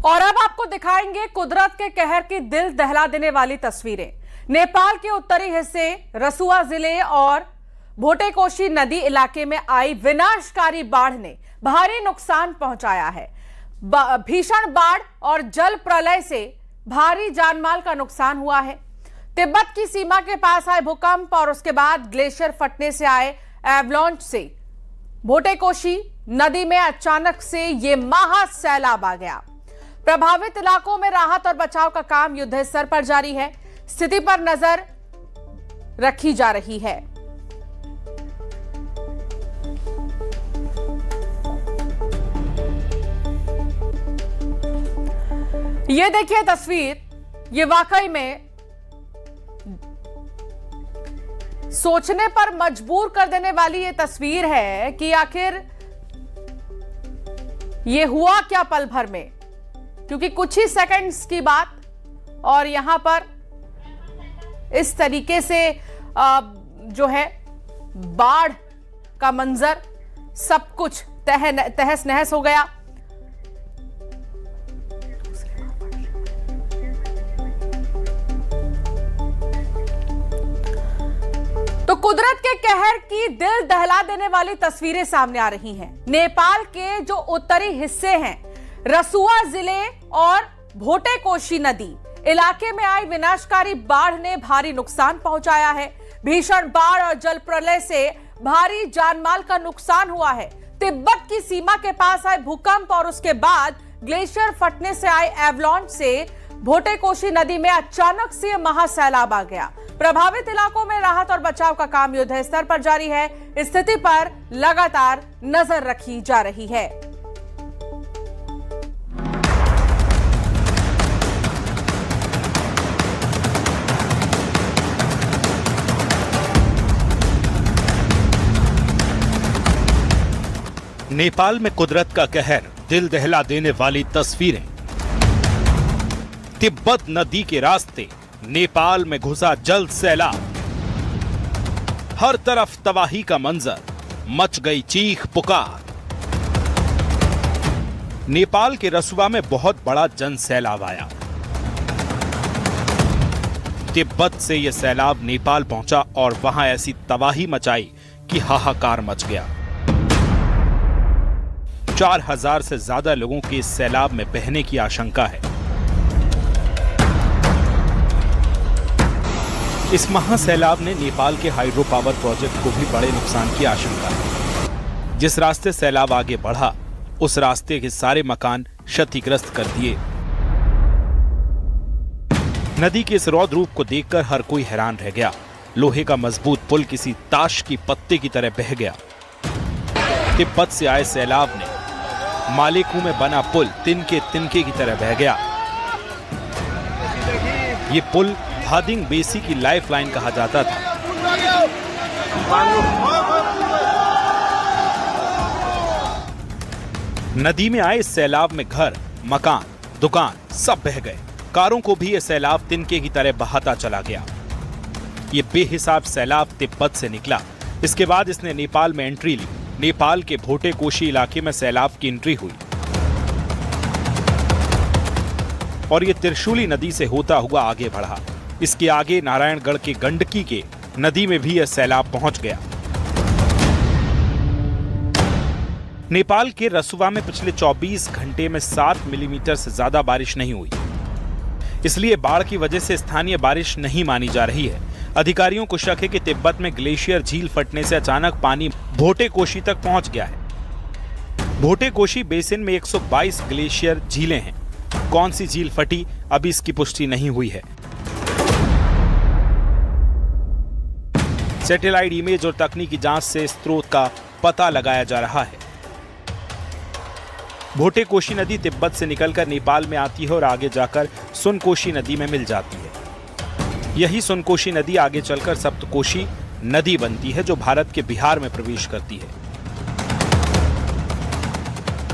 और अब आपको दिखाएंगे कुदरत के कहर की दिल दहला देने वाली तस्वीरें। नेपाल के उत्तरी हिस्से रसुआ जिले और भोटेकोशी नदी इलाके में आई विनाशकारी बाढ़ ने भारी नुकसान पहुंचाया है। भीषण बाढ़ और जल प्रलय से भारी जानमाल का नुकसान हुआ है। तिब्बत की सीमा के पास आए भूकंप और उसके बाद ग्लेशियर फटने से आए एवलांच से भोटेकोशी नदी में अचानक से ये महासैलाब आ गया। प्रभावित इलाकों में राहत और बचाव का काम युद्ध स्तर पर जारी है। स्थिति पर नजर रखी जा रही है। ये देखिए तस्वीर, ये वाकई में सोचने पर मजबूर कर देने वाली ये तस्वीर है कि आखिर ये हुआ क्या पल भर में, क्योंकि कुछ ही सेकंड्स की बात और यहां पर इस तरीके से जो है बाढ़ का मंजर, सब कुछ तहस नहस हो गया। तो कुदरत के कहर की दिल दहला देने वाली तस्वीरें सामने आ रही हैं। नेपाल के जो उत्तरी हिस्से हैं, रसुआ जिले और भोटेकोशी नदी इलाके में आई विनाशकारी बाढ़ ने भारी नुकसान पहुंचाया है। भीषण बाढ़ और जल प्रलय से भारी जानमाल का नुकसान हुआ है। तिब्बत की सीमा के पास आए भूकंप और उसके बाद ग्लेशियर फटने से आए एवलांच से भोटेकोशी नदी में अचानक से महासैलाब आ गया। प्रभावित इलाकों में राहत और बचाव का काम युद्ध स्तर पर जारी है। स्थिति पर लगातार नजर रखी जा रही है। नेपाल में कुदरत का कहर, दिल दहला देने वाली तस्वीरें। तिब्बत नदी के रास्ते नेपाल में घुसा जल सैलाब। हर तरफ तबाही का मंजर, मच गई चीख पुकार। नेपाल के रसुआ में बहुत बड़ा जन सैलाब आया। तिब्बत से यह सैलाब नेपाल पहुंचा और वहां ऐसी तबाही मचाई कि हाहाकार मच गया। 4000 से ज्यादा लोगों के इस सैलाब में बहने की आशंका है। इस महासैलाब ने नेपाल के हाइड्रो पावर प्रोजेक्ट को भी बड़े नुकसान की आशंका है। जिस रास्ते सैलाब आगे बढ़ा, उस रास्ते के सारे मकान क्षतिग्रस्त कर दिए। नदी के इस रौद्र रूप को देखकर हर कोई हैरान रह गया। लोहे का मजबूत पुल किसी ताश की पत्ते की तरह बह गया। तिब्बत से आए सैलाब ने मालेकू में बना पुल तिनके तिनके की तरह बह गया। ये पुल भादिंग बेसी की लाइफलाइन कहा जाता था। नदी में आए सैलाब में घर, मकान, दुकान सब बह गए। कारों को भी यह सैलाब तिनके की तरह बहाता चला गया। ये बेहिसाब सैलाब तिब्बत से निकला। इसके बाद इसने नेपाल में एंट्री ली। नेपाल के भोटेकोशी इलाके में सैलाब की एंट्री हुई और ये त्रिशूली नदी से होता हुआ आगे बढ़ा। इसके आगे नारायणगढ़ के गंडकी के नदी में भी यह सैलाब पहुंच गया। नेपाल के रसुआ में पिछले 24 घंटे में 7 मिलीमीटर से ज्यादा बारिश नहीं हुई। इसलिए बाढ़ की वजह से स्थानीय बारिश नहीं मानी जा रही है। अधिकारियों को शक है कि तिब्बत में ग्लेशियर झील फटने से अचानक पानी भोटेकोशी तक पहुंच गया है। भोटेकोशी बेसिन में 122 ग्लेशियर झीलें हैं। कौन सी झील फटी, अभी इसकी पुष्टि नहीं हुई है। सैटेलाइट इमेज और तकनीकी जांच से स्रोत का पता लगाया जा रहा है। भोटेकोशी नदी तिब्बत से निकलकर नेपाल में आती है और आगे जाकर सुनकोशी नदी में मिल जाती है। यही सुनकोशी नदी आगे चलकर सप्तकोशी नदी बनती है, जो भारत के बिहार में प्रवेश करती है।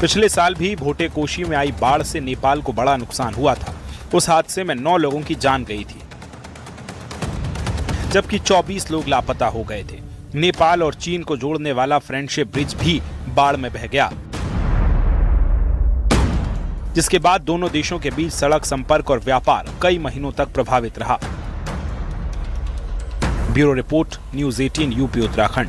पिछले साल भी भोटेकोशी में आई बाढ़ से नेपाल को बड़ा नुकसान हुआ था। उस हादसे में 9 लोगों की जान गई थी, जबकि 24 लोग लापता हो गए थे। नेपाल और चीन को जोड़ने वाला फ्रेंडशिप ब्रिज भी बाढ़ में बह गया, जिसके बाद दोनों देशों के बीच सड़क संपर्क और व्यापार कई महीनों तक प्रभावित रहा। Bureau report, news 18 UP Uttarakhand.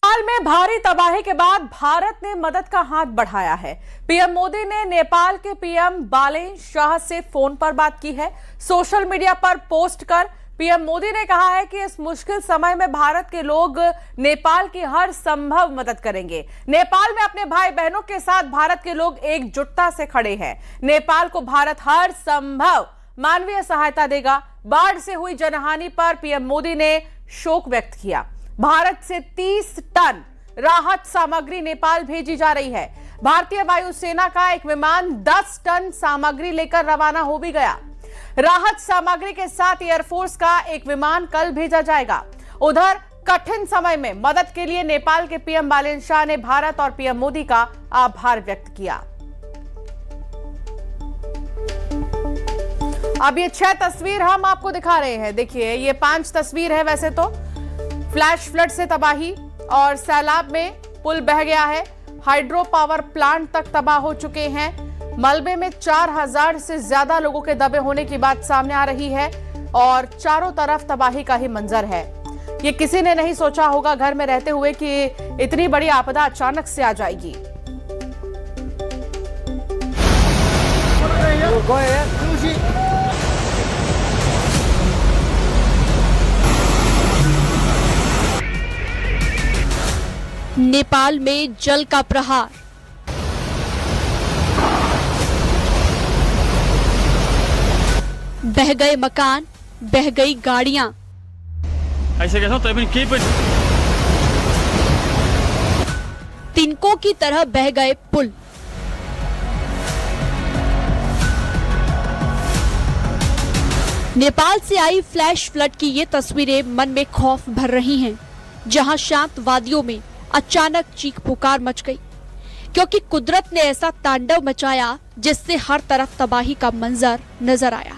Nepal में भारी तबाही के बाद भारत ने मदद का हाथ बढ़ाया है। पीएम मोदी ने नेपाल के पीएम बालेन शाह से फोन पर बात की है। सोशल मीडिया पर पोस्ट कर पीएम मोदी ने कहा है कि इस मुश्किल समय में भारत के लोग नेपाल की हर संभव मदद करेंगे। नेपाल में अपने भाई बहनों के साथ भारत के लोग एकजुटता से खड़े हैं। नेपाल को भारत हर संभव मानवीय सहायता देगा। बाढ़ से हुई जनहानि पर पीएम मोदी ने शोक व्यक्त किया। भारत से 30 टन राहत सामग्री नेपाल भेजी जा रही है। भारतीय वायुसेना का एक विमान 10 टन सामग्री लेकर रवाना हो भी गया। राहत सामग्री के साथ एयरफोर्स का एक विमान कल भेजा जाएगा। उधर कठिन समय में मदद के लिए नेपाल के पीएम बालेन शाह ने भारत और पीएम मोदी का आभार व्यक्त किया। अब ये 6 तस्वीर हम आपको दिखा रहे हैं। देखिए, ये 5 तस्वीर है। वैसे तो फ्लैश फ्लड से तबाही और सैलाब में पुल बह गया है। हाइड्रो पावर प्लांट तक तबाह हो चुके हैं। मलबे में 4000 से ज्यादा लोगों के दबे होने की बात सामने आ रही है और चारों तरफ तबाही का ही मंजर है। ये किसी ने नहीं सोचा होगा घर में रहते हुए कि इतनी बड़ी आपदा अचानक से आ जाएगी। नेपाल में जल का प्रहार। बह गए मकान, बह गई गाड़ियां। ऐसे तिनकों की तरह बह गए पुल। नेपाल से आई फ्लैश फ्लड की ये तस्वीरें मन में खौफ भर रही हैं, जहां शांत वादियों में अचानक चीख पुकार मच गई, क्योंकि कुदरत ने ऐसा तांडव मचाया जिससे हर तरफ तबाही का मंजर नजर आया।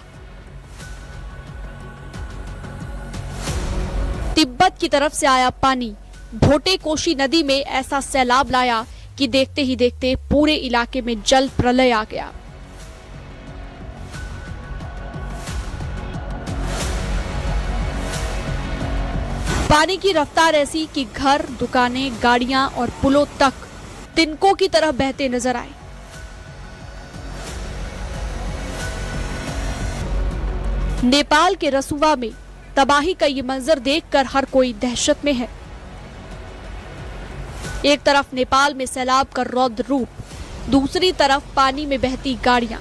तिब्बत की तरफ से आया पानी भोटे कोशी नदी में ऐसा सैलाब लाया कि देखते ही देखते पूरे इलाके में जल प्रलय आ गया। पानी की रफ्तार ऐसी कि घर, दुकानें, गाड़ियां और पुलों तक तिनकों की तरह बहते नजर आए। नेपाल के रसुवा में तबाही का ये मंजर देखकर हर कोई दहशत में है। एक तरफ नेपाल में सैलाब का रौद्र रूप, दूसरी तरफ पानी में बहती गाड़ियां,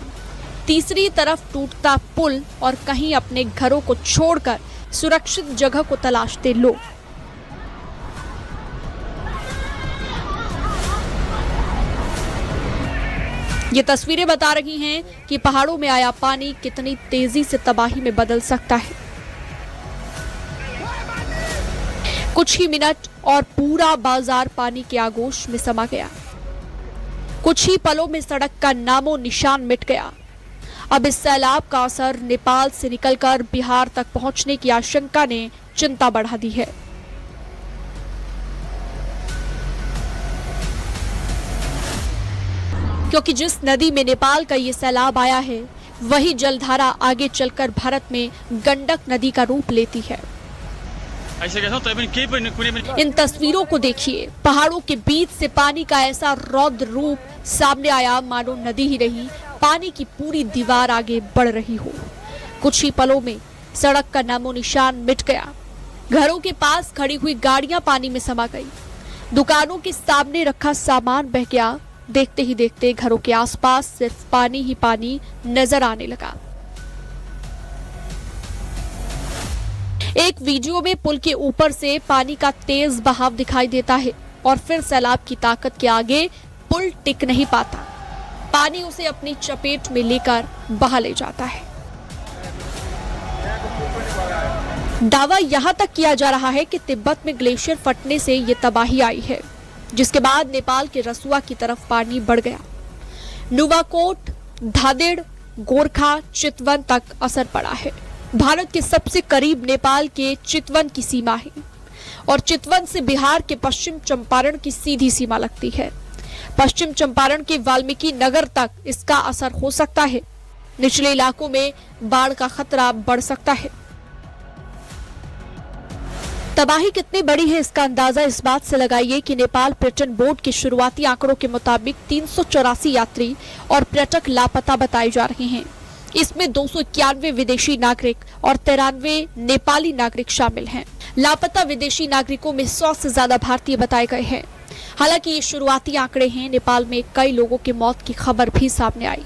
तीसरी तरफ टूटता पुल और कहीं अपने घरों को छोड़कर सुरक्षित जगह को तलाशते लोग। ये तस्वीरें बता रही हैं कि पहाड़ों में आया पानी कितनी तेजी से तबाही में बदल सकता है। कुछ ही मिनट और पूरा बाजार पानी के आगोश में समा गया। कुछ ही पलों में सड़क का नामो निशान मिट गया। अब इस सैलाब का असर नेपाल से निकलकर बिहार तक पहुंचने की आशंका ने चिंता बढ़ा दी है। क्योंकि जिस नदी में नेपाल का ये सैलाब आया है, वही जलधारा आगे चलकर भारत में गंडक नदी का रूप लेती है। इन तस्वीरों को देखिए, पहाड़ों के बीच से पानी का ऐसा रौद्र रूप सामने आया मानो नदी ही नहीं, पानी की पूरी दीवार आगे बढ़ रही हो। कुछ ही पलों में सड़क का नामो निशान मिट गया। घरों के पास खड़ी हुई गाड़ियां पानी में समा गई। दुकानों के सामने रखा सामान बह गया। देखते ही देखते घरों के आसपास सिर्फ पानी ही पानी नजर आने लगा। एक वीडियो में पुल के ऊपर से पानी का तेज बहाव दिखाई देता है और फिर सैलाब की ताकत के आगे पुल टिक नहीं पाता। पानी उसे अपनी चपेट में लेकर बहा ले जाता है। दावा यहां तक किया जा रहा है कि तिब्बत में ग्लेशियर फटने से ये तबाही आई है, जिसके बाद नेपाल के रसुआ की तरफ पानी बढ़ गया। नुवाकोट, धादिड़, गोरखा, चितवन तक असर पड़ा है। भारत के सबसे करीब नेपाल के चितवन की सीमा है और चितवन से बिहार के पश्चिम चंपारण की सीधी सीमा लगती है। पश्चिम चंपारण के वाल्मीकि नगर तक इसका असर हो सकता है। निचले इलाकों में बाढ़ का खतरा बढ़ सकता है। तबाही कितनी बड़ी है इसका अंदाजा इस बात से लगाइए कि नेपाल पर्यटन बोर्ड के शुरुआती आंकड़ों के मुताबिक 384 यात्री और पर्यटक लापता बताए जा रहे हैं। इसमें 291 विदेशी नागरिक और 93 नेपाली नागरिक शामिल हैं। लापता विदेशी नागरिकों में 100 से ज्यादा भारतीय बताए गए हैं। हालांकि ये शुरुआती आंकड़े हैं। नेपाल में कई लोगों की मौत की खबर भी सामने आई।